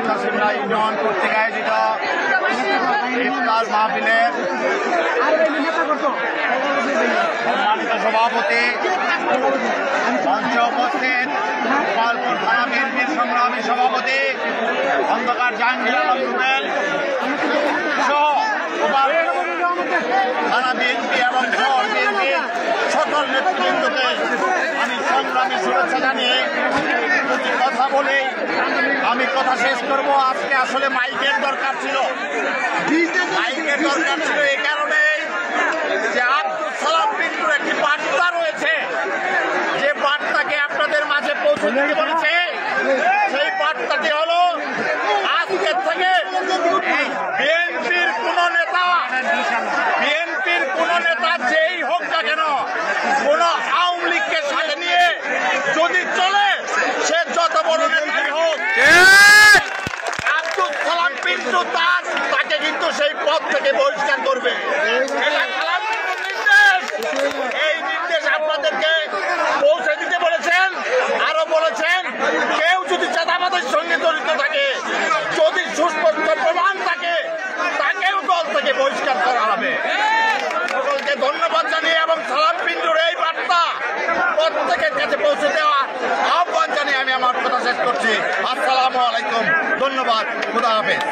চাষিমরা union কর্তৃক আয়োজিত ইফতার মাহফিলের সম্মানিত সভাপতি মঞ্চে উপস্থিত গোপালপুর থানা বিএনপির সংগ্রামী সভাপতি খন্দকার জাহাঙ্গীর আলম রুবেল সহ থানা বিএনপি এবং শহর বিএনপির সকল নেতৃবৃন্দকে আমি সংগ্রামী শুভেচ্ছা জানিয়ে কথা বলে আমি কথা শেষ করব। আজকে আসলে মাইকের দরকার ছিল এই কারণে যে আব্দুল সালাম পিন্টুর একটি বার্তা রয়েছে, যে বার্তাকে আপনাদের মাঝে পৌঁছে দিতে বলেছে। সেই বার্তাটি হলো আজকের থেকে বিএনপির কোন নেতা যেই হোক না কেন, কোন আওয়ামী লীগকে সাথে নিয়ে যদি চলে, সে যত বড় নেতাই হোক, আব্দুল সালাম পিন্টু তাকে কিন্তু সেই পদ থেকে বহিষ্কার করবে। এই নির্দেশ আপনাদেরকে পৌঁছে দিতে বলেছেন। আরো বলেছেন, কেউ যদি চাঁদাবাদের সঙ্গে জড়িত থাকে, যদি সুস্পষ্ট প্রমাণ থাকে, তাকেও দল থেকে বহিষ্কার করা হবে। সকলকে ধন্যবাদ জানিয়ে এবং সালাম পিন্টুর এই বার্তা প্রত্যেকের কাছে পৌঁছে দেওয়ার আহ্বান জানিয়ে আমি আমার কথা শেষ করছি। আসসালামু আলাইকুম, ধন্যবাদ, খুদা হাফেজ।